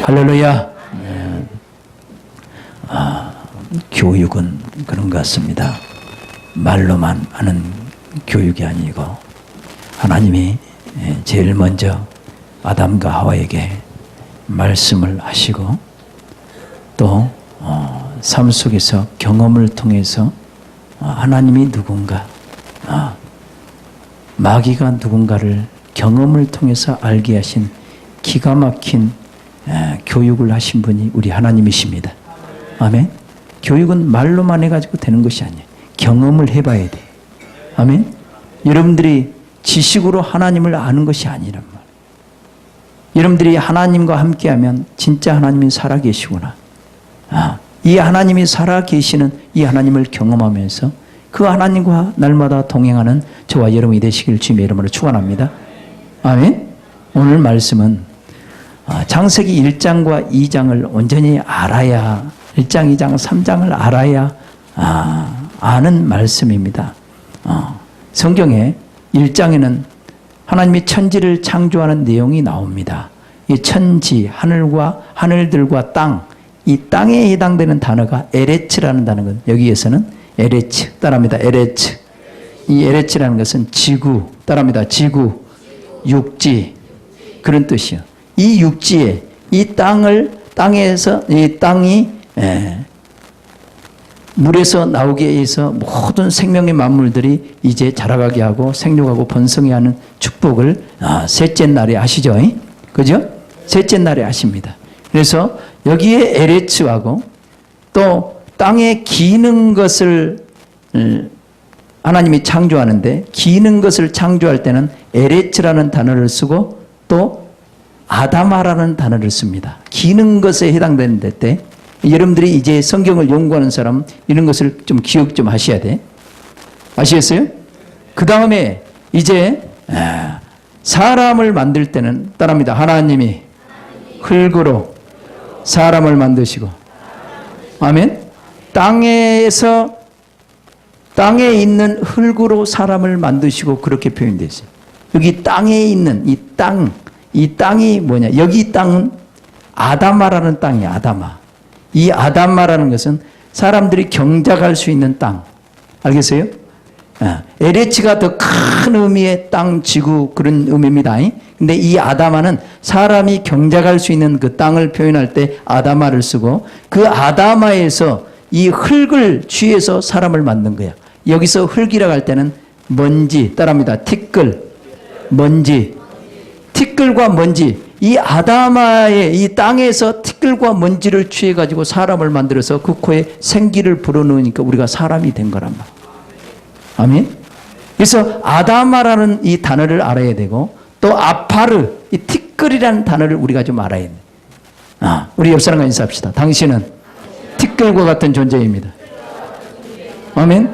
할렐루야. 교육은 그런 것 같습니다. 말로만 하는 교육이 아니고 하나님이 제일 먼저 아담과 하와에게 말씀을 하시고 또 삶 속에서 경험을 통해서 하나님이 누군가, 마귀가 누군가를 경험을 통해서 알게 하신 기가 막힌 교육을 하신 분이 우리 하나님이십니다. 아멘. 교육은 말로만 해가지고 되는 것이 아니에요. 경험을 해봐야 돼. 아멘. 여러분들이 지식으로 하나님을 아는 것이 아니란 말이에요. 여러분들이 하나님과 함께하면 진짜 하나님이 살아계시구나. 이 하나님이 살아계시는 이 하나님을 경험하면서 그 하나님과 날마다 동행하는 저와 여러분이 되시길 주님의 이름으로 축원합니다. 아멘. 오늘 말씀은 창세기 1장과 2장을 온전히 알아야 1장, 2장, 3장을 알아야 아는 말씀입니다. 성경에 1장에는 하나님이 천지를 창조하는 내용이 나옵니다. 이 천지, 하늘과 하늘들과 땅, 이 땅에 해당되는 단어가 에레츠라는 단어거든요. 여기에서는 에레츠, 따라합니다. 에레츠. 이 에레츠라는 것은 지구, 따라합니다. 지구, 육지, 그런 뜻이요. 이 육지에, 이 땅에서, 이 땅이 물에서 나오게 해서 모든 생명의 만물들이 이제 자라가게 하고 생육하고 번성해 하는 축복을 셋째 날에 하시죠. 그죠? 셋째 날에 하십니다. 그래서 여기에 에레츠하고 또 땅에 기는 것을 하나님이 창조하는데 기는 것을 창조할 때는 에레츠라는 단어를 쓰고 또 아다마라는 단어를 씁니다. 기는 것에 해당되는 때 여러분들이 이제 성경을 연구하는 사람 이런 것을 좀 기억 좀 하셔야 돼. 아시겠어요? 그 다음에 이제 사람을 만들 때는 따라합니다. 하나님이 흙으로 사람을 만드시고 아멘. 땅에 있는 흙으로 사람을 만드시고 그렇게 표현되어 있어요. 여기 땅에 있는 이 땅이 뭐냐? 여기 땅은 아다마라는 땅이에요. 아다마. 이 아다마라는 것은 사람들이 경작할 수 있는 땅. 알겠어요? 에레츠가 더 큰 의미의 땅, 지구 그런 의미입니다. 근데 이 아다마는 사람이 경작할 수 있는 그 땅을 표현할 때 아다마를 쓰고 그 아다마에서 이 흙을 취해서 사람을 만든 거야. 여기서 흙이라고 할 때는 먼지, 따라합니다. 티끌, 먼지. 티끌과 먼지. 이 아다마의 이 땅에서 티끌과 먼지를 취해가지고 사람을 만들어서 그 코에 생기를 불어넣으니까 우리가 사람이 된 거란 말이야. 아멘? 그래서 아다마라는 이 단어를 알아야 되고 또 아파르, 이 티끌이라는 단어를 우리가 좀 알아야 돼. 우리 옆 사람과 인사합시다. 당신은 티끌과 같은 존재입니다. 아멘?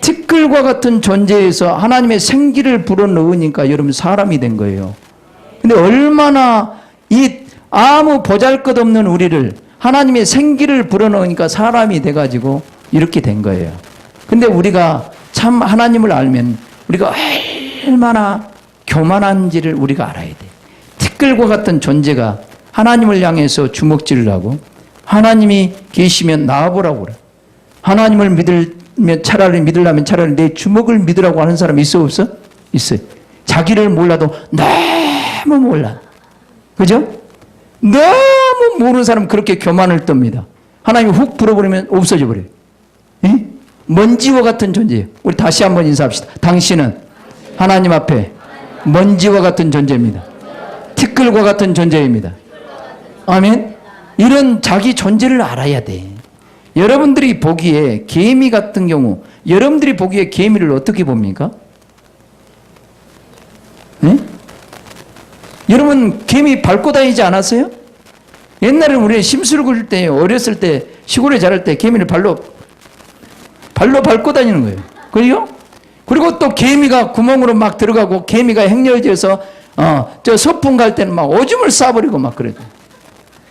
티끌과 같은 존재에서 하나님의 생기를 불어넣으니까 여러분 사람이 된 거예요. 근데 얼마나 아무 보잘것없는 우리를 하나님의 생기를 불어넣으니까 사람이 돼가지고 이렇게 된 거예요. 근데 우리가 참 하나님을 알면 우리가 얼마나 교만한지를 우리가 알아야 돼. 티끌과 같은 존재가 하나님을 향해서 주먹질을 하고 하나님이 계시면 나와보라고 그래. 하나님을 믿으려면 차라리 내 주먹을 믿으라고 하는 사람이 있어 없어? 있어요. 자기를 몰라도 너무 몰라. 그죠? 너무 모르는 사람 그렇게 교만을 떱니다. 하나님이 훅 불어버리면 없어져 버려요. 에? 먼지와 같은 존재예요. 우리 다시 한번 인사합시다. 당신은 하나님 앞에 먼지와 같은 존재입니다. 티끌과 같은 존재입니다. 아멘. 이런 자기 존재를 알아야 돼. 여러분들이 보기에 개미 같은 경우 여러분들이 보기에 개미를 어떻게 봅니까? 네? 여러분 개미 밟고 다니지 않았어요? 옛날에는 우리 심수를 굴릴 때 어렸을 때 시골에 자랄 때 개미를 발로 밟고 다니는 거예요. 그래요? 그리고 또 개미가 구멍으로 막 들어가고 개미가 행렬지어서 저 소풍 갈 때는 막 오줌을 싸버리고 막 그래요.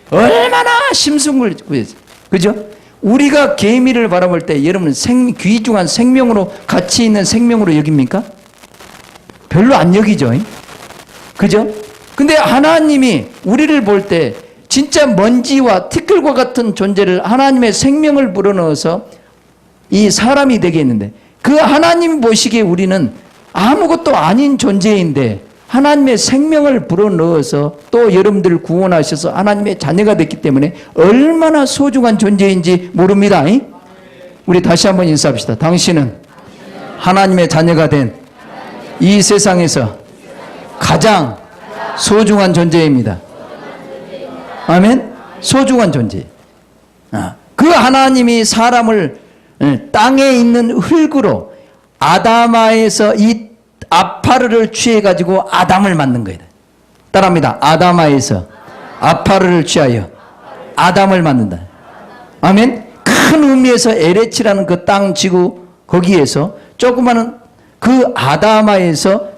얼마나 심승을 구해서. 그죠? 우리가 개미를 바라볼 때 여러분 귀중한 생명으로 가치 있는 생명으로 여깁니까? 별로 안 여기죠. 그죠? 근데 하나님이 우리를 볼 때 진짜 먼지와 티끌과 같은 존재를 하나님의 생명을 불어넣어서 이 사람이 되게 했는데, 그 하나님 보시기에 우리는 아무것도 아닌 존재인데 하나님의 생명을 불어넣어서 또 여러분들을 구원하셔서 하나님의 자녀가 됐기 때문에 얼마나 소중한 존재인지 모릅니다. 우리 다시 한번 인사합시다. 당신은 하나님의 자녀가 된 이 세상에서 가장 소중한 존재입니다. 아멘? 소중한 존재. 그 하나님이 사람을 땅에 있는 흙으로 아다마에서 이 아파르를 취해가지고 아담을 만든 거예요. 따라합니다. 아다마에서 아파르를 취하여 아담을 만든다. 아멘? 큰 의미에서 에레치라는 그 땅 지구 거기에서 조그마한 그 아다마에서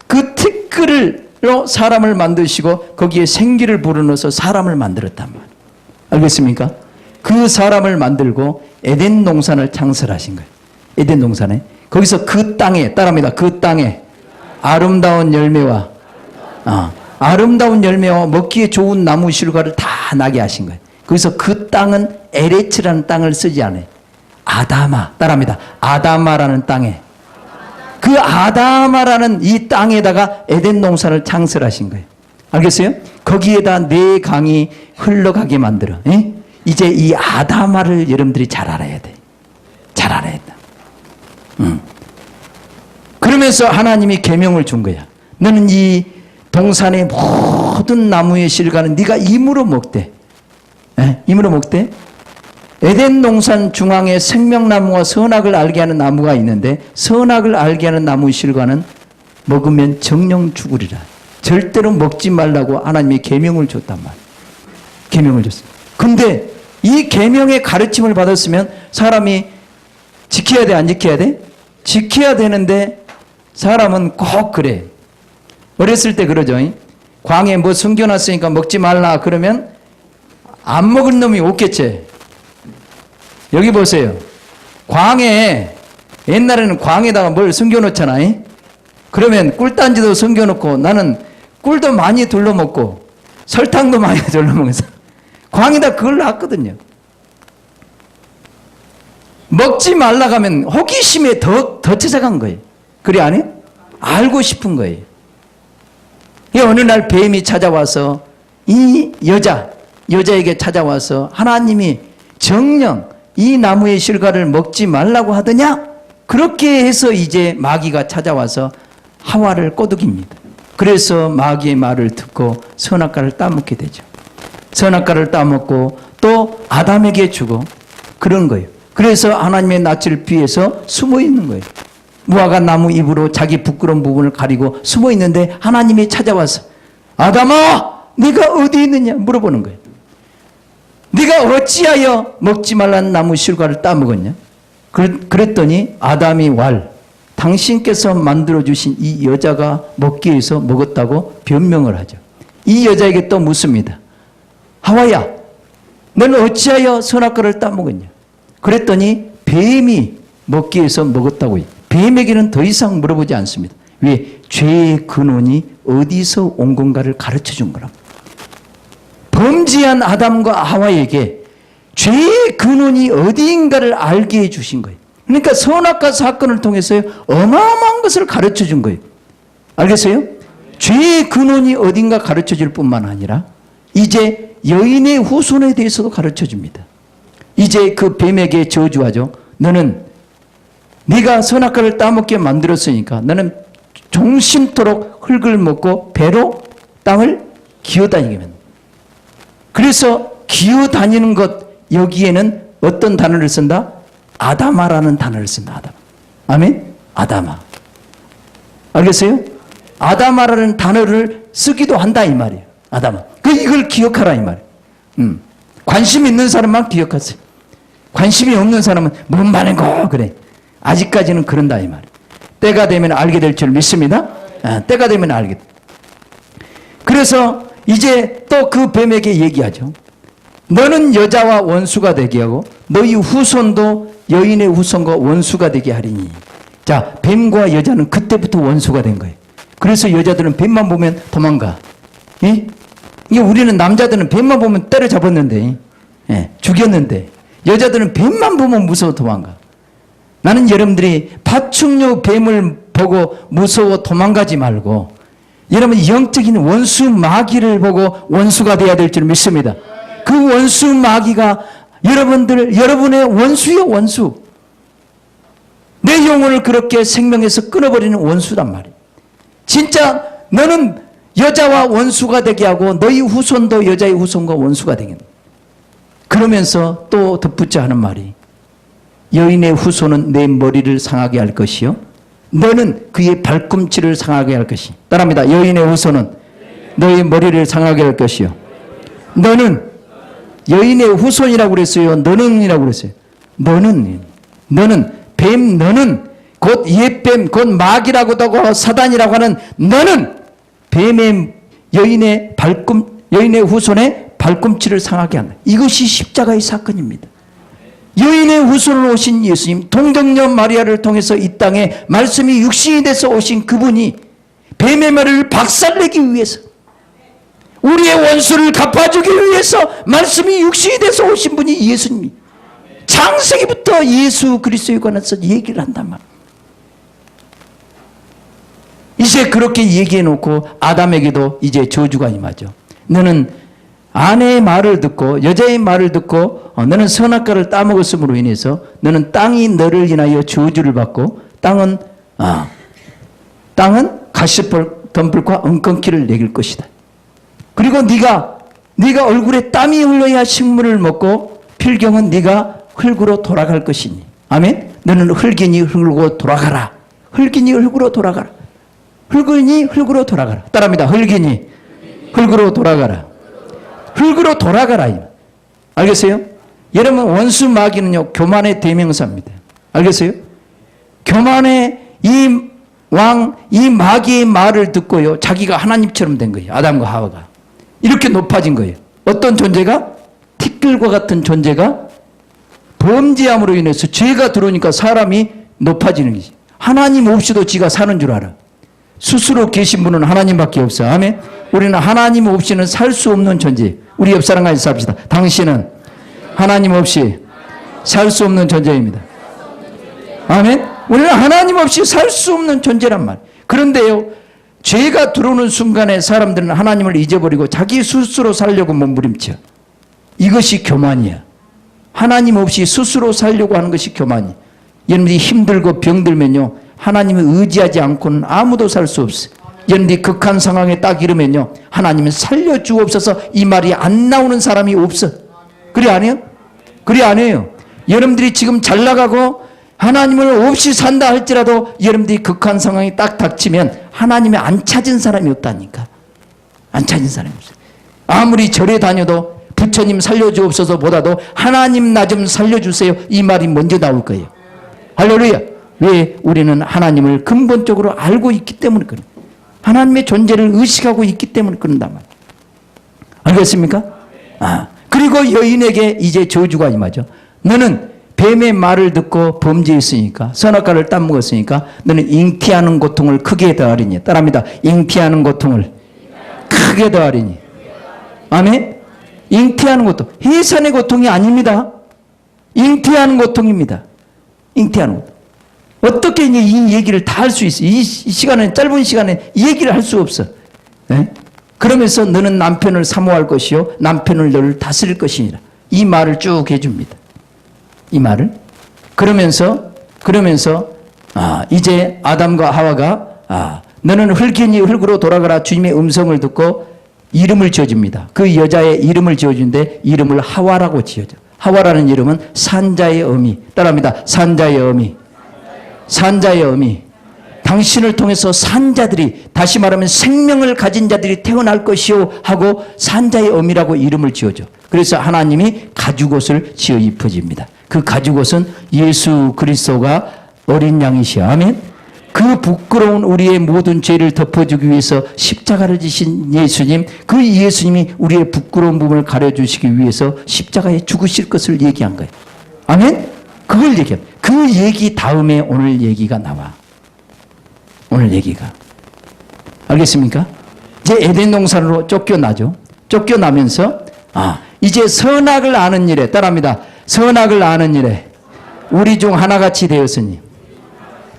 그 티끌로 사람을 만드시고 거기에 생기를 불어넣어서 사람을 만들었단 말이에요. 알겠습니까? 그 사람을 만들고 에덴 동산을 창설하신 거예요. 에덴 동산에. 거기서 그 땅에, 따라합니다. 그 땅에 아름다운 열매와 먹기에 좋은 나무 실과를 다 나게 하신 거예요. 그래서 그 땅은 에레츠라는 땅을 쓰지 않아요. 아다마, 따라합니다. 아다마라는 땅에, 그 아다마라는 이 땅에다가 에덴 동산을 창설하신 거예요. 알겠어요? 거기에다 네 강이 흘러가게 만들어. 이제 이 아다마를 여러분들이 잘 알아야 돼. 잘 알아야 돼. 그러면서 하나님이 계명을 준 거야. 너는 이 동산의 모든 나무의 실과는 네가 임으로 먹되, 임으로 먹되, 에덴 동산 중앙에 생명나무와 선악을 알게 하는 나무가 있는데 선악을 알게 하는 나무 실과는 먹으면 정령 죽으리라. 절대로 먹지 말라고 하나님이 계명을 줬단 말이에요. 계명을 줬어요. 근데 이 계명의 가르침을 받았으면 사람이 지켜야 돼, 안 지켜야 돼? 지켜야 되는데 사람은 꼭 그래. 어렸을 때 그러죠. 광에 뭐 숨겨놨으니까 먹지 말라 그러면 안 먹을 놈이 없겠지. 여기 보세요. 광에, 옛날에는 광에다가 뭘 숨겨놓잖아. 그러면 꿀단지도 숨겨놓고 나는 꿀도 많이 둘러먹고 설탕도 많이 둘러먹어서 광에다 그걸 놨거든요. 먹지 말라 가면 호기심에 더 찾아간 거예요. 그래 안 해? 알고 싶은 거예요. 어느 날 뱀이 찾아와서 이 여자에게 찾아와서 하나님이 정령 이 나무의 실과를 먹지 말라고 하더냐? 그렇게 해서 이제 마귀가 찾아와서 하와를 꼬드깁니다. 그래서 마귀의 말을 듣고 선악과를 따먹게 되죠. 선악과를 따먹고 또 아담에게 주고 그런 거예요. 그래서 하나님의 낯을 피해서 숨어 있는 거예요. 무화과 나무 잎으로 자기 부끄러운 부분을 가리고 숨어 있는데 하나님이 찾아와서 아담아, 네가 어디 있느냐 물어보는 거예요. 네가 어찌하여 먹지 말라는 나무 실과를 따먹었냐? 그랬더니 아담이 당신께서 만들어주신 이 여자가 먹기 위해서 먹었다고 변명을 하죠. 이 여자에게 또 묻습니다. 하와야, 너는 어찌하여 선악과를 따먹었냐? 그랬더니 뱀이 먹기 위해서 먹었다고 해요. 뱀에게는 더 이상 물어보지 않습니다. 왜? 죄의 근원이 어디서 온 건가를 가르쳐 준 거랍니다. 범죄한 아담과 하와에게 죄의 근원이 어디인가를 알게 해주신 거예요. 그러니까 선악과 사건을 통해서 어마어마한 것을 가르쳐 준 거예요. 알겠어요? 죄의 근원이 어딘가 가르쳐 줄 뿐만 아니라 이제 여인의 후손에 대해서도 가르쳐 줍니다. 이제 그 뱀에게 저주하죠. 너는 네가 선악과를 따먹게 만들었으니까 너는 종신토록 흙을 먹고 배로 땅을 기어다니게 만든다. 그래서 기어다니는 것, 여기에는 어떤 단어를 쓴다? 아다마라는 단어를 쓴다. 아다마. 아멘? 아다마. 알겠어요? 아다마라는 단어를 쓰기도 한다 이 말이에요. 아다마. 이걸 기억하라 이 말이에요. 관심 있는 사람만 기억하세요. 관심이 없는 사람은 뭔 말인 거 그래. 아직까지는 그런다 이 말이에요. 때가 되면 알게 될 줄 믿습니다. 때가 되면 알게 돼. 그래서 이제 또 그 뱀에게 얘기하죠. 너는 여자와 원수가 되게 하고 너희 후손도 여인의 후손과 원수가 되게 하리니. 자, 뱀과 여자는 그때부터 원수가 된 거예요. 그래서 여자들은 뱀만 보면 도망가. 이게 우리는 남자들은 뱀만 보면 때려잡았는데, 예, 죽였는데, 여자들은 뱀만 보면 무서워 도망가. 나는 여러분들이 파충류 뱀을 보고 무서워 도망가지 말고, 여러분 영적인 원수 마귀를 보고 원수가 되어야 될 줄 믿습니다. 그 원수 마귀가 여러분의 원수요, 원수. 내 영혼을 그렇게 생명에서 끊어버리는 원수단 말이에요. 진짜 너는 여자와 원수가 되게 하고 너희 후손도 여자의 후손과 원수가 되겠네. 그러면서 또 덧붙여 하는 말이, 여인의 후손은 내 머리를 상하게 할 것이요 너는 그의 발꿈치를 상하게 할 것이. 따라합니다. 여인의 후손은 너의 머리를 상하게 할 것이요 너는, 여인의 후손이라고 그랬어요, 너는이라고 그랬어요. 너는 뱀, 너는 곧 옛뱀, 곧 마귀라고도 하고 사단이라고 하는 너는 뱀의 여인의 후손의 발꿈치를 상하게 한다. 이것이 십자가의 사건입니다. 여인의 후손으로 오신 예수님, 동정녀 마리아를 통해서 이 땅에 말씀이 육신이 돼서 오신 그분이 뱀의 머리를 박살내기 위해서, 우리의 원수를 갚아주기 위해서 말씀이 육신이 돼서 오신 분이 예수님. 창세기부터 예수 그리스도에 관해서 얘기를 한단 말이에요. 이제 그렇게 얘기해 놓고 아담에게도 이제 저주가 임하죠. 너는 아내의 말을 듣고 여자의 말을 듣고 너는 선악과를 따먹었음으로 인해서 너는 땅이 너를 인하여 저주를 받고 땅은 가시덤불과 엉겅퀴를 내길 것이다. 그리고 네가 얼굴에 땀이 흘러야 식물을 먹고 필경은 네가 흙으로 돌아갈 것이니. 아멘. 너는 흙이니 흙으로 돌아가라. 흙이니 흙으로 돌아가라. 흙이니 흙으로 돌아가라. 따라합니다. 흙이니 흙으로 돌아가라. 흙으로 돌아가라. 알겠어요? 여러분, 원수 마귀는요, 교만의 대명사입니다. 알겠어요? 교만의 이 마귀의 말을 듣고요, 자기가 하나님처럼 된 거예요. 아담과 하와가. 이렇게 높아진 거예요. 어떤 존재가? 티끌과 같은 존재가 범죄함으로 인해서 죄가 들어오니까 사람이 높아지는 거지. 하나님 없이도 지가 사는 줄 알아. 스스로 계신 분은 하나님밖에 없어. 아멘. 우리는 하나님 없이는 살 수 없는 존재. 우리 옆 사람 같이 삽시다. 당신은 하나님 없이 살 수 없는 존재입니다. 아멘. 우리는 하나님 없이 살 수 없는 존재란 말. 그런데요, 죄가 들어오는 순간에 사람들은 하나님을 잊어버리고 자기 스스로 살려고 몸부림쳐. 이것이 교만이야. 하나님 없이 스스로 살려고 하는 것이 교만이야. 여러분들이 힘들고 병들면요, 하나님을 의지하지 않고는 아무도 살 수 없어. 여러분들이 극한 상황에 딱 이르면요, 하나님은 살려주옵소서 이 말이 안 나오는 사람이 없어. 그래 안 해요? 그래 안 해요? 여러분들이 지금 잘 나가고 하나님을 없이 산다 할지라도 여러분들이 극한 상황이 딱 닥치면 하나님을 안 찾은 사람이 없다니까. 안 찾은 사람이 없어요. 아무리 절에 다녀도 부처님 살려주옵소서 보다도 하나님 나 좀 살려주세요 이 말이 먼저 나올 거예요. 할렐루야. 왜? 우리는 하나님을 근본적으로 알고 있기 때문에 그런, 하나님의 존재를 의식하고 있기 때문에 그런단 말이에요. 알겠습니까? 그리고 여인에게 이제 저주가 임하죠. 너는 뱀의 말을 듣고 범죄했으니까, 선악과를 따먹었으니까 너는 잉태하는 고통을 크게 더하리니. 따라합니다. 잉태하는 고통을 크게 더하리니. 아멘. 잉태하는 고통, 해산의 고통이 아닙니다. 잉태하는 고통입니다. 잉태하는 고통. 어떻게 이 얘기를 다 할 수 있어? 이 시간에, 짧은 시간에 이 얘기를 할 수 없어. 네? 그러면서 너는 남편을 사모할 것이요 남편을 너를 다스릴 것이니라. 이 말을 쭉 해줍니다. 이 말을. 그러면서 이제 아담과 하와가 너는 흙이니 흙으로 돌아가라 주님의 음성을 듣고 이름을 지어줍니다. 그 여자의 이름을 지어주는데 이름을 하와라고 지어줘. 하와라는 이름은 산자의 어미. 따라합니다. 산자의 어미. 산자의 어미. 당신을 통해서 산자들이, 다시 말하면 생명을 가진 자들이 태어날 것이요 하고 산자의 어미라고 이름을 지어줘. 그래서 하나님이 가죽옷을 지어 입혀집니다. 그 가죽옷은 예수 그리스도가 어린 양이시여. 아멘. 그 부끄러운 우리의 모든 죄를 덮어주기 위해서 십자가를 지신 예수님, 그 예수님이 우리의 부끄러운 부분을 가려주시기 위해서 십자가에 죽으실 것을 얘기한 거예요. 아멘? 그걸 얘기해요. 그 얘기 다음에 오늘 얘기가 나와. 오늘 얘기가. 알겠습니까? 이제 에덴 동산으로 쫓겨나죠. 쫓겨나면서 이제 선악을 아는 일에 따라합니다. 선악을 아는 일에 우리 중 하나같이 되었으니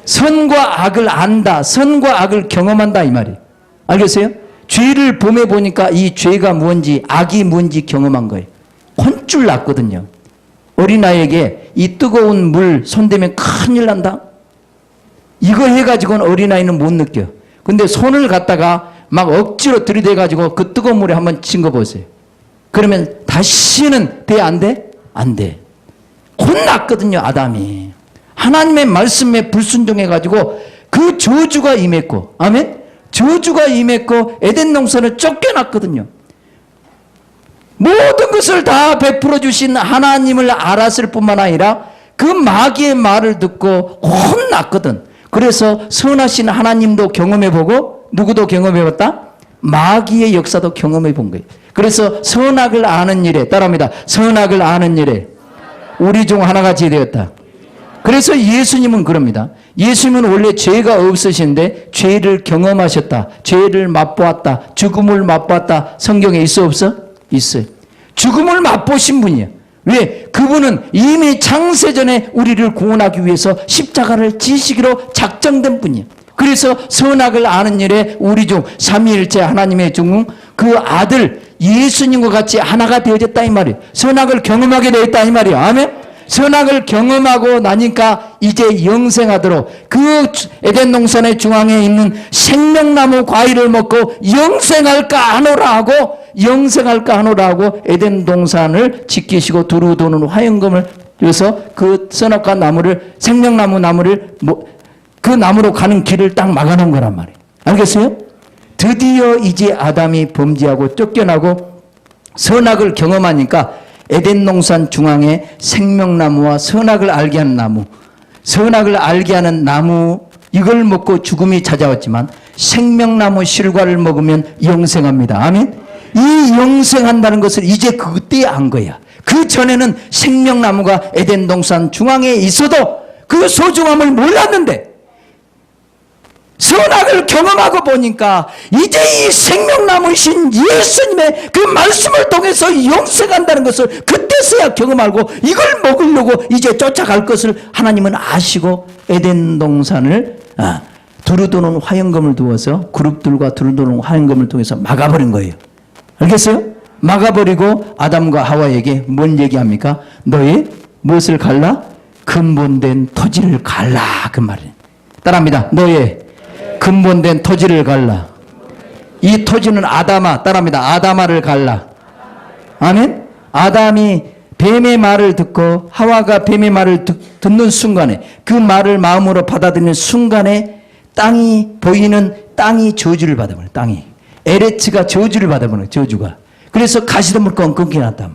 선과 악을 안다. 선과 악을 경험한다 이 말이에요. 알겠어요? 죄를 범해 보니까 이 죄가 뭔지 악이 뭔지 경험한 거예요. 혼쭐 났거든요. 어린아이에게 이 뜨거운 물 손대면 큰일 난다. 이거 해가지고는 어린아이는 못 느껴. 근데 손을 갖다가 막 억지로 들이대가지고 그 뜨거운 물에 한번 헹궈 보세요. 그러면 다시는 돼? 안 돼? 안 돼. 혼났거든요, 아담이. 하나님의 말씀에 불순종해가지고 그 저주가 임했고, 아멘? 저주가 임했고 에덴 동산을 쫓겨났거든요. 모든 것을 다 베풀어 주신 하나님을 알았을 뿐만 아니라 그 마귀의 말을 듣고 혼났거든. 그래서 선하신 하나님도 경험해보고 누구도 경험해봤다? 마귀의 역사도 경험해본 거예요. 그래서 선악을 아는 일에 따라합니다. 선악을 아는 일에 우리 중 하나같이 되었다. 그래서 예수님은 그럽니다. 예수님은 원래 죄가 없으신데 죄를 경험하셨다. 죄를 맛보았다. 죽음을 맛보았다. 성경에 있어 없어? 있어요. 죽음을 맛보신 분이에요. 왜? 그분은 이미 창세전에 우리를 구원하기 위해서 십자가를 지시기로 작정된 분이에요. 그래서 선악을 아는 일에 우리 중 삼위일체 하나님의 중 그 아들 예수님과 같이 하나가 되어졌다 이 말이에요. 선악을 경험하게 되었다 이 말이에요. 아멘? 선악을 경험하고 나니까 이제 영생하도록 그 에덴 동산의 중앙에 있는 생명나무 과일을 먹고 영생할까 하노라 하고 에덴 동산을 지키시고 두루 도는 화영금을 줘서 그 선악과 나무를 생명나무를 그 나무로 가는 길을 딱 막아놓은 거란 말이에요. 알겠어요? 드디어 이제 아담이 범죄하고 쫓겨나고 선악을 경험하니까 에덴 동산 중앙에 생명나무와 선악을 알게 하는 나무, 선악을 알게 하는 나무 이걸 먹고 죽음이 찾아왔지만 생명나무 실과를 먹으면 영생합니다. 아멘. 이 영생한다는 것을 이제 그때 안 거야. 그 전에는 생명나무가 에덴 동산 중앙에 있어도 그 소중함을 몰랐는데 선악을 경험하고 보니까 이제 이 생명나무이신 예수님의 그 말씀을 통해서 영생한다는 것을 그때서야 경험하고 이걸 먹으려고 이제 쫓아갈 것을 하나님은 아시고 에덴 동산을 두루도는 화영금을 두어서 그룹들과 두루도는 화영금을 통해서 막아버린 거예요. 알겠어요? 막아버리고 아담과 하와에게 뭔 얘기합니까? 너희 무엇을 갈라? 근본된 토지를 갈라 그 말이에요. 따라합니다. 너의 근본된 토지를 갈라. 이 토지는 아담아. 따라합니다. 아담아를 갈라. 아멘? 아담이 뱀의 말을 듣고 하와가 뱀의 말을 듣는 순간에 그 말을 마음으로 받아들이는 순간에 땅이 보이는 땅이 저주를 받아버려요. 땅이. 에레츠가 저주를 받아버려요. 저주가. 그래서 가시덤불 끊기 났다.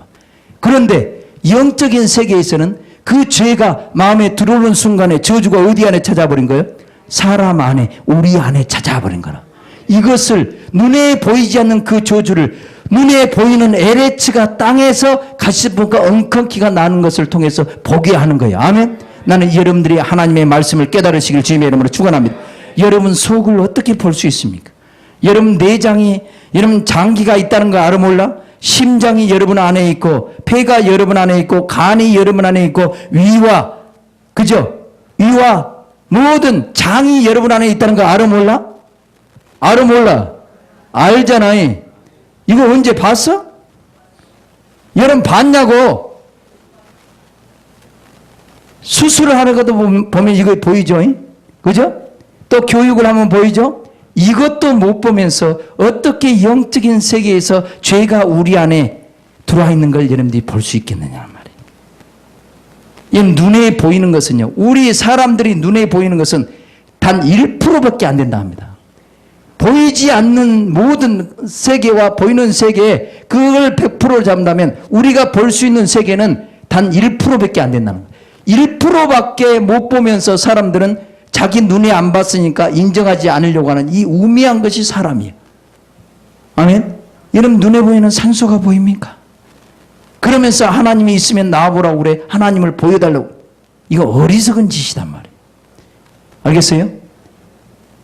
그런데 영적인 세계에서는 그 죄가 마음에 들어오는 순간에 저주가 어디 안에 찾아버린 거예요? 사람 안에, 우리 안에 찾아버린 거라. 이것을 눈에 보이지 않는 그 저주를 눈에 보이는 에레츠가 땅에서 가시덤불과 엉겅퀴가 나는 것을 통해서 보게 하는 거예요. 아멘. 나는 여러분들이 하나님의 말씀을 깨달으시길 주님의 이름으로 축원합니다. 여러분 속을 어떻게 볼 수 있습니까? 여러분 내장이 여러분 장기가 있다는 거 알아 몰라? 심장이 여러분 안에 있고 폐가 여러분 안에 있고 간이 여러분 안에 있고 위와 그죠? 위와 모든 장이 여러분 안에 있다는 거 알아 몰라? 알아 몰라? 알잖아. 이거 언제 봤어? 여러분 봤냐고? 수술을 하는 것도 보면 이거 보이죠? 그죠? 또 교육을 하면 보이죠? 이것도 못 보면서 어떻게 영적인 세계에서 죄가 우리 안에 들어와 있는 걸 여러분들이 볼 수 있겠느냐 말이에요. 이 눈에 보이는 것은요. 우리 사람들이 눈에 보이는 것은 단 1%밖에 안 된다 합니다. 보이지 않는 모든 세계와 보이는 세계에 그걸 100%를 잡는다면 우리가 볼 수 있는 세계는 단 1%밖에 안 된다는 거예요. 1%밖에 못 보면서 사람들은 자기 눈에 안 봤으니까 인정하지 않으려고 하는 이 우매한 것이 사람이에요. 아멘? 여러분 눈에 보이는 산소가 보입니까? 그러면서 하나님이 있으면 나와보라고 그래. 하나님을 보여달라고. 이거 어리석은 짓이단 말이에요. 알겠어요?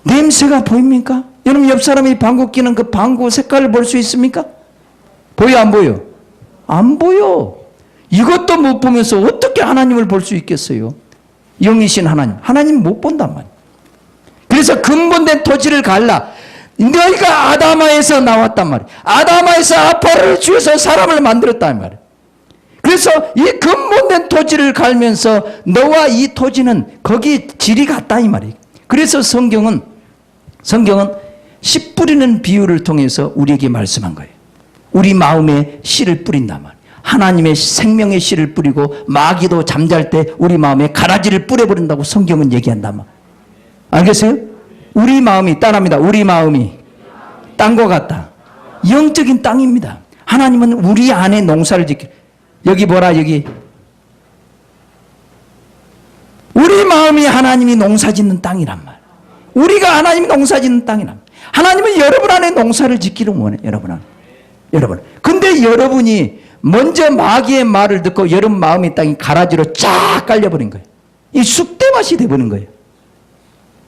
냄새가 보입니까? 여러분 옆 사람이 방구 끼는 그 방구 색깔을 볼 수 있습니까? 보여 안 보여? 안 보여. 이것도 못 보면서 어떻게 하나님을 볼 수 있겠어요? 영이신 하나님. 하나님 못 본단 말이에요. 그래서 근본된 토지를 갈라. 너희가 아담아에서 나왔단 말이에요. 아담아에서 아포를 주어서 사람을 만들었단 말이에요. 그래서 이 근본된 토지를 갈면서 너와 이 토지는 거기 질이 같다 이 말이에요. 그래서 성경은 씨 뿌리는 비유를 통해서 우리에게 말씀한 거예요. 우리 마음에 씨를 뿌린단 말이에요. 하나님의 생명의 씨를 뿌리고 마귀도 잠잘 때 우리 마음에 가라지를 뿌려버린다고 성경은 얘기한단 말이에요. 알겠어요? 우리 마음이 따라합니다. 우리 마음이 땅과 같다. 영적인 땅입니다. 하나님은 우리 안에 농사를 짓기. 여기 보라 여기. 우리 마음이 하나님이 농사짓는 땅이란 말. 우리가 하나님이 농사짓는 땅이란 말. 하나님은 여러분 안에 농사를 짓기를 원해. 여러분 안에. 여러분. 근데 여러분이 먼저 마귀의 말을 듣고 여러분 마음의 땅이 가라지로 쫙 깔려버린 거예요. 이 쑥대밭이 돼버린 거예요.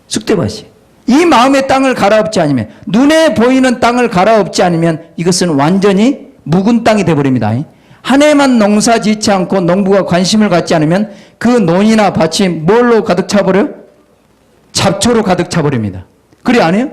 쑥대밭이. 이 마음의 땅을 갈아엎지 않으면, 눈에 보이는 땅을 갈아엎지 않으면 이것은 완전히 묵은 땅이 돼버립니다. 한 해만 농사 짓지 않고 농부가 관심을 갖지 않으면 그 논이나 밭이 뭘로 가득 차버려요? 잡초로 가득 차버립니다. 그래 안 해요?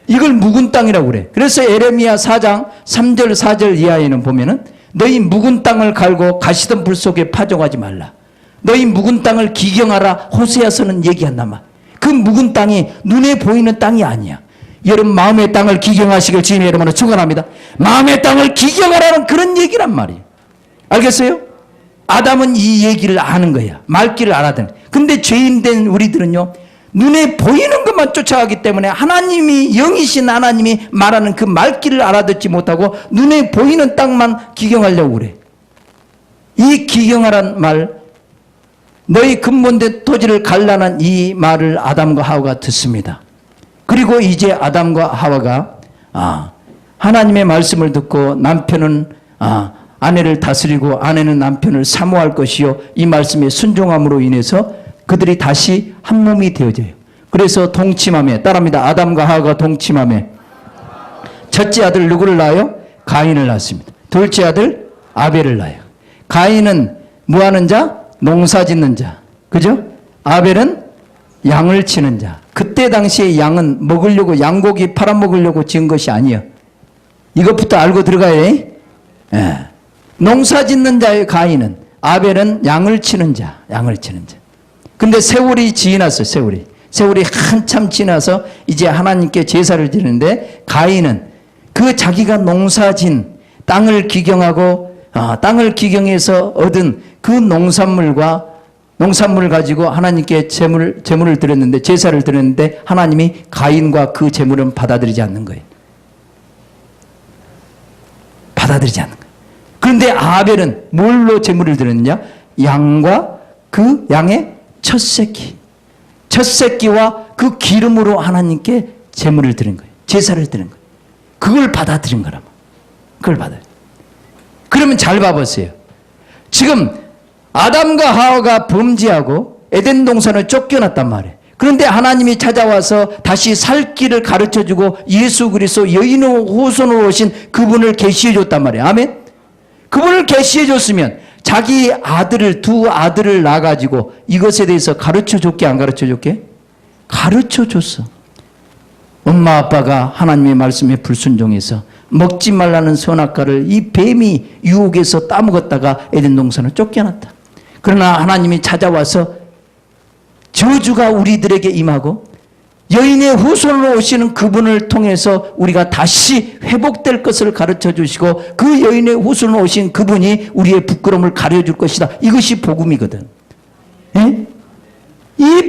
이걸 묵은 땅이라고 그래. 그래서 에레미야 4장 3절 4절 이하에는 보면은 너희 묵은 땅을 갈고 가시던 불 속에 파종하지 말라. 너희 묵은 땅을 기경하라. 호세아서는 얘기한단 말. 그 묵은 땅이 눈에 보이는 땅이 아니야. 여러분 마음의 땅을 기경하시길 주님의 이름으로 축원합니다. 마음의 땅을 기경하라는 그런 얘기란 말이에요. 알겠어요? 아담은 이 얘기를 아는 거야. 말귀를 알아듣는. 근데 죄인된 우리들은요, 눈에 보이는 것만 쫓아가기 때문에 하나님이 영이신 하나님이 말하는 그 말귀를 알아듣지 못하고 눈에 보이는 땅만 기경하려고 그래. 이 기경하란 말, 너희 근본된 토지를 갈라는 이 말을 아담과 하와가 듣습니다. 그리고 이제 아담과 하와가 하나님의 말씀을 듣고 남편은 아내를 다스리고 아내는 남편을 사모할 것이요, 이 말씀에 순종함으로 인해서 그들이 다시 한 몸이 되어져요. 그래서 동침함에, 따라합니다. 아담과 하와가 동침함에 첫째 아들 누구를 낳아요? 가인을 낳습니다. 둘째 아들 아벨을 낳아요. 가인은 뭐하는 자? 농사 짓는 자. 그죠? 아벨은 양을 치는 자. 그때 당시에 양은 먹으려고, 양고기 팔아먹으려고 지은 것이 아니에요. 이것부터 알고 들어가야 해. 예. 농사 짓는 자의 가인은, 아벨은 양을 치는 자. 양을 치는 자. 근데 세월이 지났어요. 세월이 한참 지나서 이제 하나님께 제사를 드리는데, 가인은 그 자기가 농사진 땅을 기경하고 땅을 기경해서 얻은 그 농산물 가지고 하나님께 제물을 드렸는데, 제사를 드렸는데 하나님이 가인과 그 제물은 받아들이지 않는 거예요. 받아들이지 않는 거예요. 그런데 아벨은 뭘로 제물을 드렸느냐? 양과 그 양의 첫 새끼와 그 기름으로 하나님께 제물을 드린 거예요. 제사를 드린 거예요. 그걸 받아들인 거라면. 그걸 받아요. 그러면 잘 봐보세요. 지금 아담과 하와가 범죄하고 에덴 동산을 쫓겨났단 말이에요. 그런데 하나님이 찾아와서 다시 살 길을 가르쳐주고 예수 그리스도 여인의 후손으로 오신 그분을 계시해 줬단 말이에요. 아멘. 그분을 계시해 줬으면 자기 두 아들을 낳아가지고 이것에 대해서 가르쳐 줬게 안 가르쳐 줬게? 가르쳐 줬어. 엄마 아빠가 하나님의 말씀에 불순종해서 먹지 말라는 선악과를 이 뱀이 유혹해서 따먹었다가 에덴 동산을 쫓겨났다. 그러나 하나님이 찾아와서 저주가 우리들에게 임하고 여인의 후손으로 오시는 그분을 통해서 우리가 다시 회복될 것을 가르쳐 주시고, 그 여인의 후손으로 오신 그분이 우리의 부끄러움을 가려줄 것이다. 이것이 복음이거든. 예? 이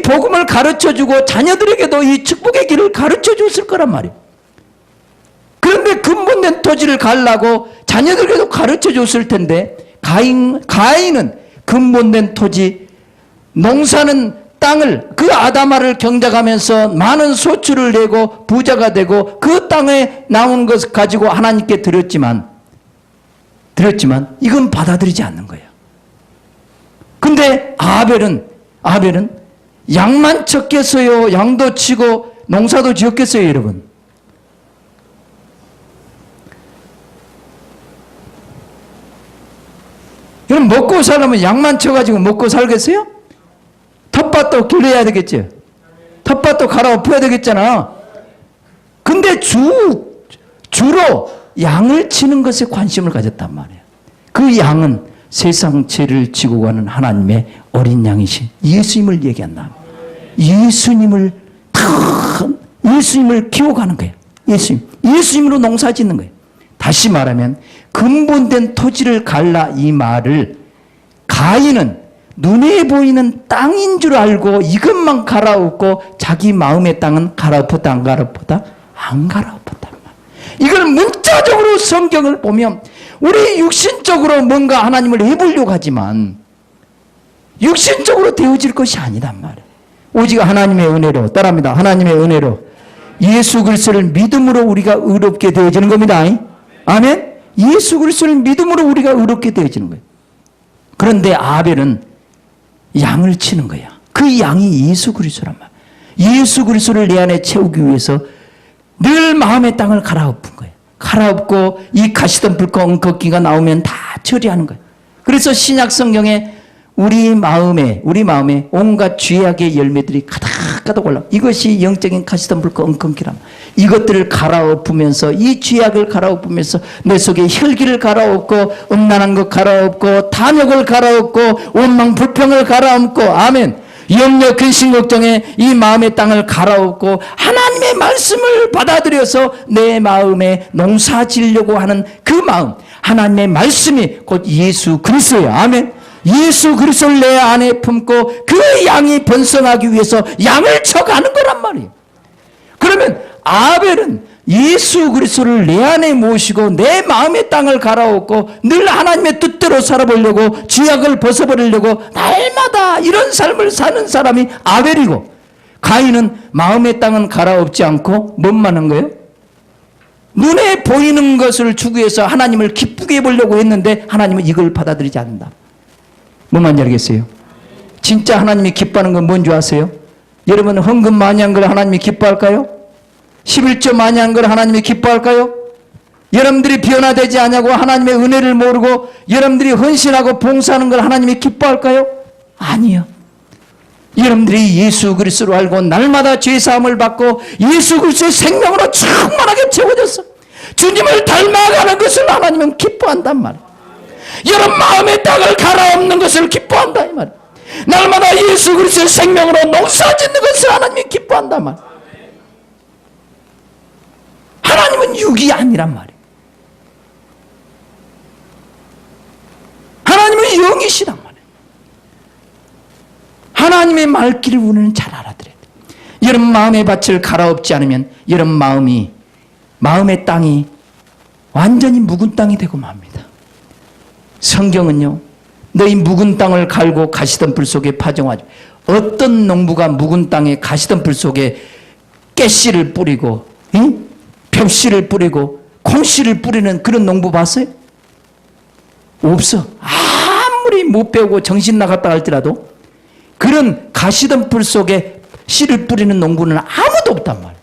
복음을 가르쳐 주고 자녀들에게도 이 축복의 길을 가르쳐 줬을 거란 말이에요. 그런데 근본된 토지를 갈라고 자녀들에게도 가르쳐 줬을 텐데, 가인은 근본된 토지, 농사는 땅을, 그 아담아를 경작하면서 많은 소출을 내고 부자가 되고 그 땅에 나온 것 가지고 하나님께 드렸지만 이건 받아들이지 않는 거예요. 근데 아벨은 양만 쳤겠어요? 양도 치고 농사도 지었겠어요, 여러분? 그럼 먹고 살려면 양만 쳐가지고 먹고 살겠어요? 텃밭도 길러야 되겠지. 텃밭도 갈아엎어야 되겠잖아. 근데 주로 양을 치는 것에 관심을 가졌단 말이에요. 그 양은 세상 죄를 지고 가는 하나님의 어린 양이신 예수님을 얘기한다. 예수님을 키워가는 거예요. 예수님으로 농사 짓는 거예요. 다시 말하면 근본된 토지를 갈라 이 말을 가인은 눈에 보이는 땅인 줄 알고 이것만 갈아엎고 자기 마음의 땅은 갈아엎었다 안 갈아엎었다? 안 갈아엎었단 말이에요. 이걸 문자적으로 성경을 보면 우리 육신적으로 뭔가 하나님을 해보려고 하지만 육신적으로 되어질 것이 아니란 말이에요. 오직 하나님의 은혜로, 따라합니다. 하나님의 은혜로 예수 그리스도를 믿음으로 우리가 의롭게 되어지는 겁니다. 아멘. 예수 그리스도를 믿음으로 우리가 의롭게 되어지는 거예요. 그런데 아벨은 양을 치는 거야. 그 양이 예수 그리스도란 말이에요. 예수 그리스도를 내 안에 채우기 위해서 늘 마음의 땅을 갈아엎은 거예요. 갈아엎고 이 가시던 불꽃 엉겅퀴가 나오면 다 처리하는 거예요. 그래서 신약 성경에 우리 마음에 온갖 죄악의 열매들이 가득가득 올라. 이것이 영적인 가시던 불꽃 엉겅퀴란 말이에요. 이것들을 갈아엎으면서 이 죄악을 갈아엎으면서 내 속에 혈기를 갈아엎고 음란한 것 갈아엎고 탐욕을 갈아엎고 원망 불평을 갈아엎고 아멘. 염려 근심 걱정에 이 마음의 땅을 갈아엎고 하나님의 말씀을 받아들여서 내 마음에 농사 지으려고 하는 그 마음, 하나님의 말씀이 곧 예수 그리스도예요. 아멘. 예수 그리스도를 내 안에 품고 그 양이 번성하기 위해서 양을 쳐가는 거란 말이에요. 그러면 아벨은 예수 그리스도를 내 안에 모시고 내 마음의 땅을 갈아엎고 늘 하나님의 뜻대로 살아보려고 죄악을 벗어버리려고 날마다 이런 삶을 사는 사람이 아벨이고, 가인은 마음의 땅은 갈아엎지 않고 뭐만 한 거예요? 눈에 보이는 것을 추구해서 하나님을 기쁘게 해보려고 했는데 하나님은 이걸 받아들이지 않는다. 뭔 말인지 알겠어요? 진짜 하나님이 기뻐하는 건 뭔지 아세요? 여러분 헌금 많이 한 걸 하나님이 기뻐할까요? 11조 많이 한 걸 하나님이 기뻐할까요? 여러분들이 변화되지 않냐고 하나님의 은혜를 모르고 여러분들이 헌신하고 봉사하는 걸 하나님이 기뻐할까요? 아니요. 여러분들이 예수 그리스도로 알고 날마다 죄사함을 받고 예수 그리스도의 생명으로 충만하게 채워졌어. 주님을 닮아가는 것을 하나님은 기뻐한단 말이에요. 여러분 마음의 땅을 갈아엎는 것을 기뻐한다 이 말이에요. 날마다 예수 그리스도의 생명으로 농사짓는 것을 하나님이 기뻐한단 말이에요. 하나님은 육이 아니란 말이에요. 하나님은 영이시란 말이에요. 하나님의 말귀를 우리는 잘 알아들어야 돼요. 여러분 마음의 밭을 갈아엎지 않으면 여러분 마음의 땅이 완전히 묵은 땅이 되고 맙니다. 성경은요, 너희 묵은 땅을 갈고 가시던 불 속에 파종하지. 어떤 농부가 묵은 땅에 가시던 불 속에 깨씨를 뿌리고 벽씨를 뿌리고 콩씨를 뿌리는 그런 농부 봤어요? 없어. 아무리 못 배우고 정신 나갔다 할지라도 그런 가시던 불 속에 씨를 뿌리는 농부는 아무도 없단 말이에요.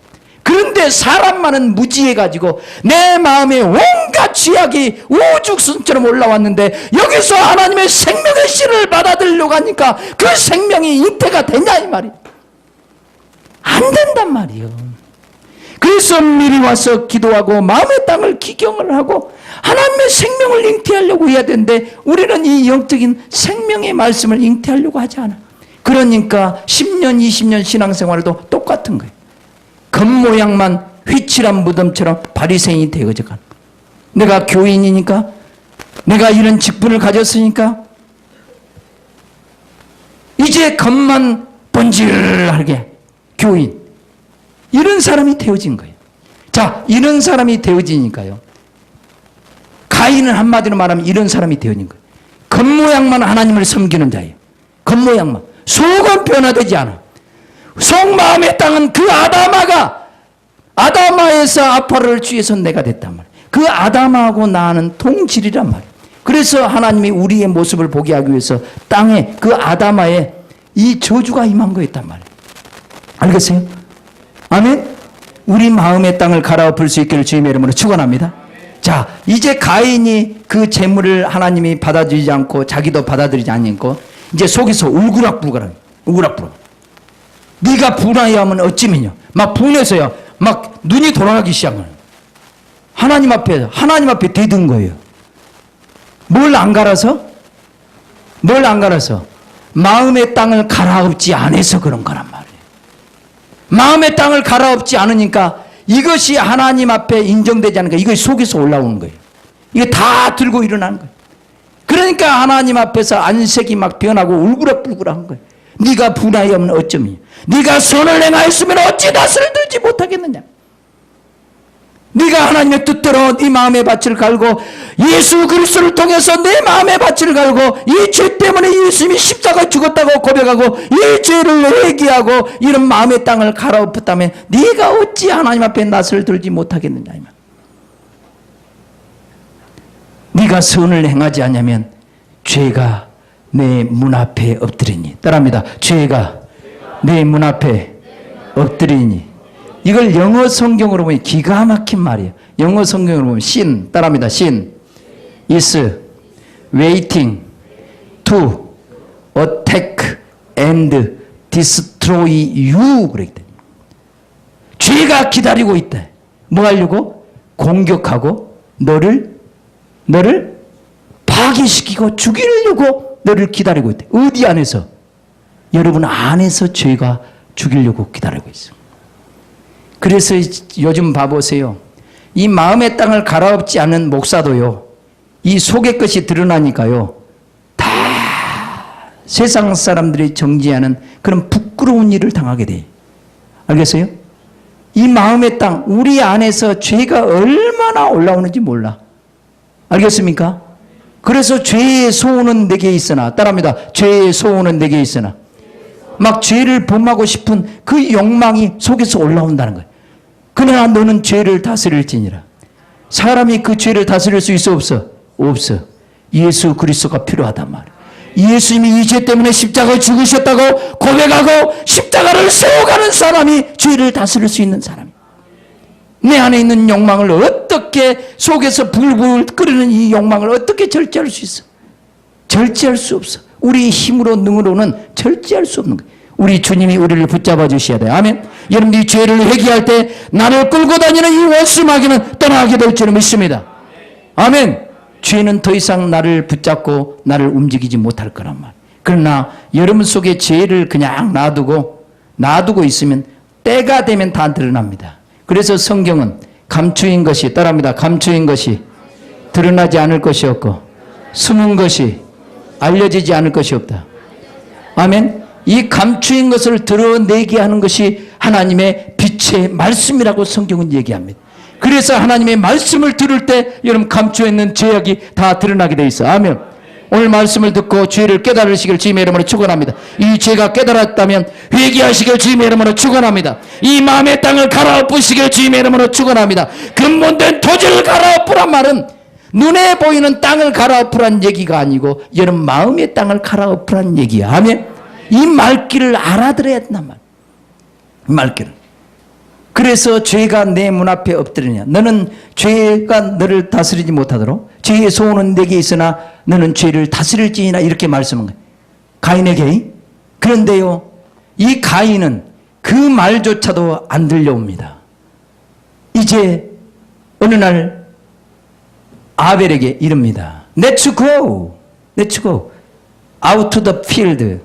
그런데 사람만은 무지해가지고 내 마음에 온갖 죄악이 우죽순처럼 올라왔는데 여기서 하나님의 생명의 씨를 받아들이려고 하니까 그 생명이 잉태가 되냐 이 말이에요. 안 된단 말이에요. 그래서 미리 와서 기도하고 마음의 땅을 기경을 하고 하나님의 생명을 잉태하려고 해야 되는데 우리는 이 영적인 생명의 말씀을 잉태하려고 하지 않아. 그러니까 10년 20년 신앙생활도 똑같은 거예요. 겉모양만 휘칠한 무덤처럼 바리새인이 되어져 가는 거예요. 내가 교인이니까, 내가 이런 직분을 가졌으니까 이제 겉만 번질하게 교인, 이런 사람이 되어진 거예요. 자, 이런 사람이 되어지니까요, 가인은 한마디로 말하면 이런 사람이 되어진 거예요. 겉모양만 하나님을 섬기는 자예요. 겉모양만. 속은 변화되지 않아. 속마음의 땅은 그 아다마에서 아파를 취해서 내가 됐단 말이에요. 그 아다마하고 나는 동질이란 말이에요. 그래서 하나님이 우리의 모습을 보게 하기 위해서 땅에 그 아다마에 이 저주가 임한 거였단 말이에요. 알겠어요? 아멘? 우리 마음의 땅을 갈아엎을 수 있기를 주님의 이름으로 축원합니다. 자, 이제 가인이 그 재물을 하나님이 받아들이지 않고 자기도 받아들이지 않고 이제 속에서 울그락불그락. 네가 분하여하면 어찌미냐. 막 분해서요. 막 눈이 돌아가기 시작을. 하나님 앞에 대든 거예요. 뭘 안 갈아서? 마음의 땅을 갈아엎지 않아서 그런 거란 말이에요. 마음의 땅을 갈아엎지 않으니까 이것이 하나님 앞에 인정되지 않으니까 이것이 속에서 올라오는 거예요. 이게 다 들고 일어나는 거예요. 그러니까 하나님 앞에서 안색이 막 변하고 울그락불그락한 거예요. 네가 분하여하면 어쩌니? 네가 선을 행하였으면 어찌 낯을 들지 못하겠느냐? 네가 하나님의 뜻대로 네 마음의 밭을 갈고 예수 그리스도를 통해서 내 마음의 밭을 갈고 이 죄 때문에 예수님이 십자가에 죽었다고 고백하고 이 죄를 회개하고 이런 마음의 땅을 갈아엎었다면 네가 어찌 하나님 앞에 낯을 들지 못하겠느냐? 네가 선을 행하지 않으면 죄가 내 문 앞에 엎드리니. 따라합니다. 죄가 내 문 앞에 엎드리니. 이걸 영어 성경으로 보면 기가 막힌 말이에요. 영어 성경으로 보면 sin, 따라합니다. sin is waiting to attack and destroy you. 그랬대. 죄가 기다리고 있다. 뭐 하려고? 공격하고 너를 파괴시키고 죽이려고 너를 기다리고 있다. 어디 안에서? 여러분 안에서 죄가 죽이려고 기다리고 있어요. 그래서 요즘 봐보세요. 이 마음의 땅을 갈아엎지 않은 목사도요. 이 속의 것이 드러나니까요. 다 세상 사람들이 정지하는 그런 부끄러운 일을 당하게 돼. 알겠어요? 이 마음의 땅, 우리 안에서 죄가 얼마나 올라오는지 몰라. 알겠습니까? 그래서 죄의 소원은 내게 있으나, 따라합니다. 죄의 소원은 내게 있으나. 막 죄를 범하고 싶은 그 욕망이 속에서 올라온다는 거예요. 그러나 너는 죄를 다스릴지니라. 사람이 그 죄를 다스릴 수 있어 없어? 없어. 예수 그리스도가 필요하단 말이에요. 예수님이 이 죄 때문에 십자가에 죽으셨다고 고백하고 십자가를 세워가는 사람이 죄를 다스릴 수 있는 사람이에요. 내 안에 있는 욕망을 어떻게 속에서 불불 끓이는 이 욕망을 어떻게 절제할 수 있어? 절제할 수 없어. 우리 힘으로 능으로는 절제할 수 없는 거예요. 우리 주님이 우리를 붙잡아 주셔야 돼요. 아멘. 여러분 이 죄를 회개할 때 나를 끌고 다니는 이 원수 마귀는 떠나게 될 줄을 믿습니다. 아멘. 죄는 더 이상 나를 붙잡고 나를 움직이지 못할 거란 말. 그러나 여러분 속에 죄를 그냥 놔두고 있으면 때가 되면 다 드러납니다. 그래서 성경은 감추인 것이, 따라합니다. 감추인 것이 드러나지 않을 것이 없고 숨은 것이 알려지지 않을 것이 없다. 아멘. 이 감추인 것을 드러내게 하는 것이 하나님의 빛의 말씀이라고 성경은 얘기합니다. 그래서 하나님의 말씀을 들을 때 여러분 감추어 있는 죄악이 다 드러나게 돼 있어. 아멘. 오늘 말씀을 듣고 죄를 깨달으시길 주님의 이름으로 축원합니다. 이 죄가 깨달았다면 회개하시길 주님의 이름으로 축원합니다. 이 마음의 땅을 갈아엎으시길 주님의 이름으로 축원합니다. 근본된 토지를 갈아엎으란 말은 눈에 보이는 땅을 갈아엎으란 얘기가 아니고 여러분 마음의 땅을 갈아엎으란 얘기야. 아멘. 이 말귀를 알아들어야 된단 말이야. 말귀를. 그래서 죄가 내 문 앞에 엎드리냐. 너는 죄가 너를 다스리지 못하도록 죄의 소원은 내게 있으나 너는 죄를 다스릴지니라 이렇게 말씀한 거예요. 가인에게. 그런데요. 이 가인은 그 말조차도 안 들려옵니다. 이제 어느 날 아벨에게 이릅니다. Let's go. Let's go. Out to the field.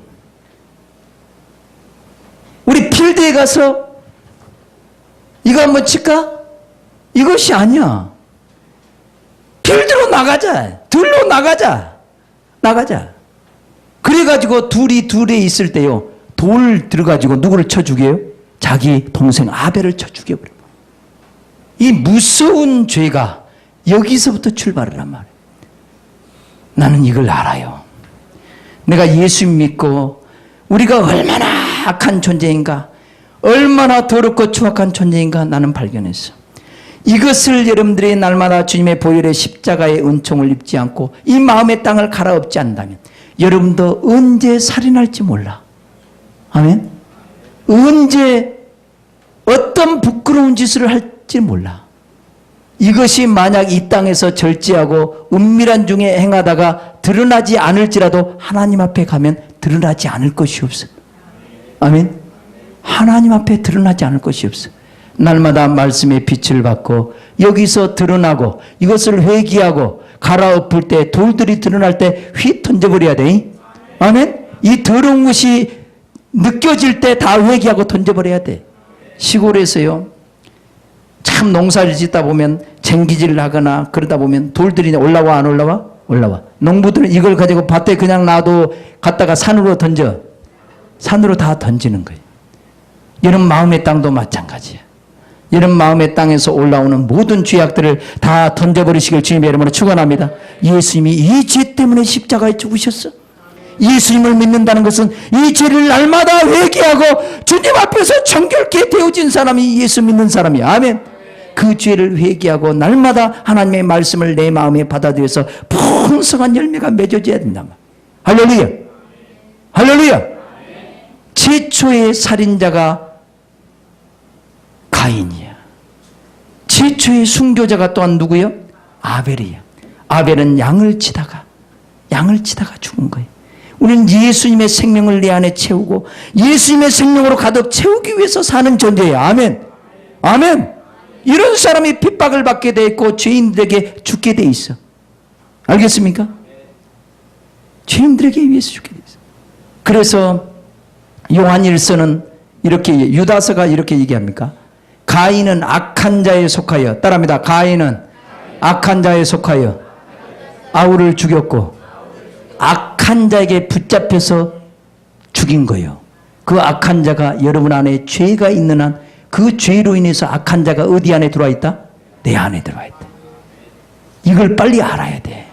우리 필드에 가서 이거 한번 칠까? 이것이 아니야. 필드로 나가자. 들로 나가자. 그래가지고 둘에 있을 때요. 돌 들어가지고 누구를 쳐 죽여요? 자기 동생 아벨을 쳐 죽여버려. 이 무서운 죄가 여기서부터 출발을 한 말이에요. 나는 이걸 알아요. 내가 예수 믿고 우리가 얼마나 악한 존재인가, 얼마나 더럽고 추악한 존재인가 나는 발견했어. 이것을 여러분들이 날마다 주님의 보혈의 십자가의 은총을 입지 않고 이 마음의 땅을 갈아엎지 않는다면 여러분도 언제 살인할지 몰라. 아멘. 언제 어떤 부끄러운 짓을 할지 몰라. 이것이 만약 이 땅에서 절제하고 은밀한 중에 행하다가 드러나지 않을지라도 하나님 앞에 가면 드러나지 않을 것이 없어. 아멘. 하나님 앞에 드러나지 않을 것이 없어. 날마다 말씀의 빛을 받고 여기서 드러나고 이것을 회개하고 갈아엎을 때 돌들이 드러날 때 휙 던져버려야 돼. 아멘. 이 더러운 것이 느껴질 때 다 회개하고 던져버려야 돼. 시골에서요, 참 농사를 짓다 보면 쟁기질을 하거나 그러다 보면 돌들이 올라와 안 올라와? 올라와. 농부들은 이걸 가지고 밭에 그냥 놔도 갔다가 산으로 던져. 산으로 다 던지는 거예요. 여러분 마음의 땅도 마찬가지야. 여러분 마음의 땅에서 올라오는 모든 죄악들을 다 던져버리시길 주님의 이름으로 축원합니다. 예수님이 이 죄 때문에 십자가에 죽으셨어. 예수님을 믿는다는 것은 이 죄를 날마다 회개하고 주님 앞에서 정결케 되어진 사람이 예수 믿는 사람이야. 아멘. 그 죄를 회개하고 날마다 하나님의 말씀을 내 마음에 받아들여서 풍성한 열매가 맺어져야 된다. 할렐루야. 할렐루야. 최초의 살인자가 가인이야. 최초의 순교자가 또한 누구요? 아벨이야. 아벨은 양을 치다가 죽은 거예요. 우리는 예수님의 생명을 내 안에 채우고 예수님의 생명으로 가득 채우기 위해서 사는 존재예요. 아멘. 아멘. 이런 사람이 핍박을 받게 돼 있고 죄인들에게 죽게 돼 있어. 알겠습니까? 죄인들에게 위해서 죽게 돼 있어. 그래서 요한 1서는 이렇게, 유다서가 이렇게 얘기합니까? 가인은 악한 자에 속하여, 따라합니다. 가인은 악한 자에 속하여 아울을 죽였고 악한 자에게 붙잡혀서 죽인 거예요. 그 악한 자가 여러분 안에 죄가 있는 한 그 죄로 인해서 악한 자가 어디 안에 들어와 있다? 내 안에 들어와 있다. 이걸 빨리 알아야 돼.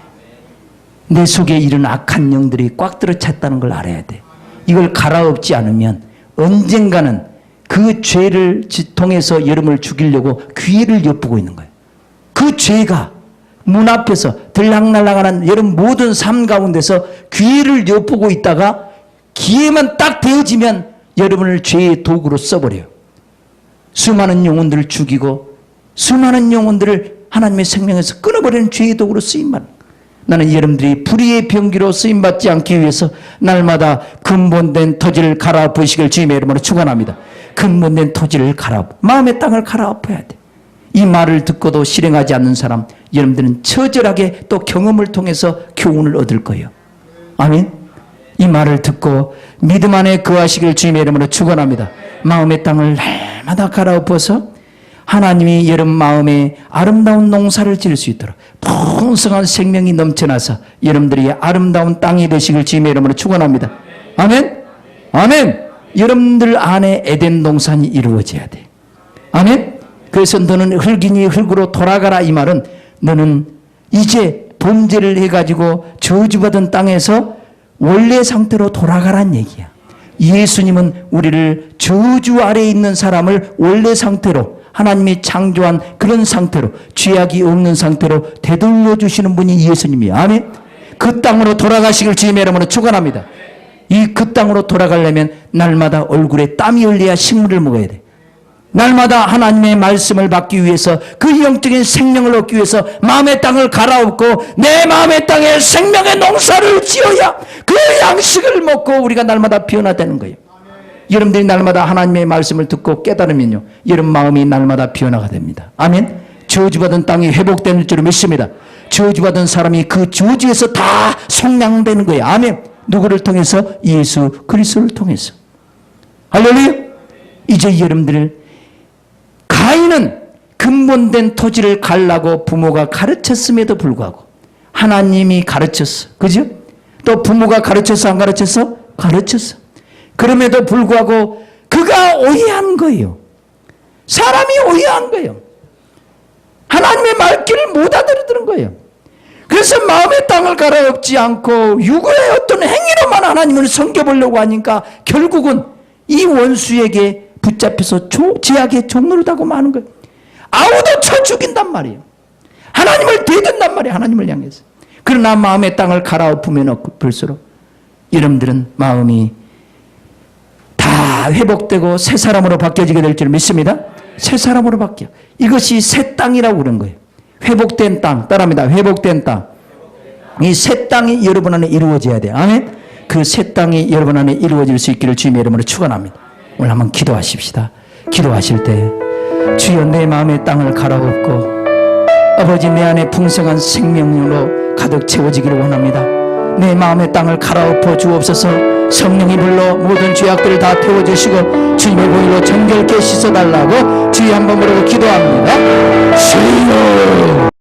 내 속에 이런 악한 영들이 꽉 들어찼다는 걸 알아야 돼. 이걸 갈아엎지 않으면 언젠가는 그 죄를 통해서 여러분을 죽이려고 기회를 엿보고 있는 거예요. 그 죄가 문 앞에서 들락날락하는 여러분 모든 삶 가운데서 기회를 엿보고 있다가 기회만 딱 되어지면 여러분을 죄의 도구로 써버려요. 수많은 영혼들을 죽이고 수많은 영혼들을 하나님의 생명에서 끊어버리는 죄의 도구로 쓰임받는, 나는 여러분들이 불의의 병기로 쓰임받지 않기 위해서 날마다 근본된 토지를 갈아엎으시길 주님의 이름으로 축원합니다. 근본된 토지를 갈아엎, 마음의 땅을 갈아엎어야 돼. 이 말을 듣고도 실행하지 않는 사람, 여러분들은 처절하게 또 경험을 통해서 교훈을 얻을 거예요. 아멘. 이 말을 듣고 믿음 안에 거하시길 주님의 이름으로 축원합니다. 마음의 땅을 날마다 갈아엎어서 하나님이 여러분 마음에 아름다운 농사를 지을 수 있도록 풍성한 생명이 넘쳐나서 여러분들이 아름다운 땅이 되시길 주님의 이름으로 축원합니다. 아멘. 아멘. 여러분들 안에 에덴 동산이 이루어져야 돼. 아멘. 그래서 너는 흙이니 흙으로 돌아가라, 이 말은 너는 이제 범죄를 해가지고 저주받은 땅에서 원래 상태로 돌아가란 얘기야. 예수님은 우리를 저주 아래에 있는 사람을 원래 상태로, 하나님이 창조한 그런 상태로, 죄악이 없는 상태로 되돌려 주시는 분이 예수님이야. 아멘. 그 땅으로 돌아가시길 주님의 이름으로 축원합니다. 그 땅으로 돌아가려면 날마다 얼굴에 땀이 흘려야 식물을 먹어야 돼. 날마다 하나님의 말씀을 받기 위해서, 그 영적인 생명을 얻기 위해서 마음의 땅을 갈아엎고 내 마음의 땅에 생명의 농사를 지어야 그 양식을 먹고 우리가 날마다 변화되는 거예요. 여러분들이 날마다 하나님의 말씀을 듣고 깨달으면요, 여러분 마음이 날마다 변화가 됩니다. 아멘. 저주받은 땅이 회복되는 줄 믿습니다. 저주받은 사람이 그 저주에서 다 속량되는 거예요. 아멘. 누구를 통해서? 예수 그리스도를 통해서. 할렐루야. 이제 여러분들, 가인은 근본된 토지를 갈라고 부모가 가르쳤음에도 불구하고, 하나님이 가르쳤어. 그죠? 또 부모가 가르쳤어, 안 가르쳤어? 가르쳤어. 그럼에도 불구하고 그가 오해한 거예요. 사람이 오해한 거예요. 하나님의 말귀를 못 알아들은 거예요. 그래서 마음의 땅을 갈아엎지 않고 육의 어떤 행위로만 하나님을 섬겨보려고 하니까 결국은 이 원수에게 붙잡혀서 죄악의 종노릇하고 마는 거예요. 아우도 쳐 죽인단 말이에요. 하나님을 대든단 말이에요. 하나님을 향해서. 그러나 마음의 땅을 갈아엎으면 볼수록 여러분들은 마음이 다 회복되고 새 사람으로 바뀌어지게 될 줄 믿습니다. 새 사람으로 바뀌어. 이것이 새 땅이라고 그런 거예요. 회복된 땅. 따라합니다. 회복된 땅. 이 새 땅이 여러분 안에 이루어져야 돼요. 아멘. 그 새 땅이 여러분 안에 이루어질 수 있기를 주님의 이름으로 축원합니다. 오늘 한번 기도하십시다. 기도하실 때 주여 내 마음의 땅을 갈아엎고 아버지 내 안에 풍성한 생명으로 가득 채워지기를 원합니다. 내 마음의 땅을 갈아엎어 주옵소서. 성령이 불러 모든 죄악들을 다 태워주시고 주님의 보혈로 정결케 씻어달라고 주여 한번 부르고 기도합니다. 주여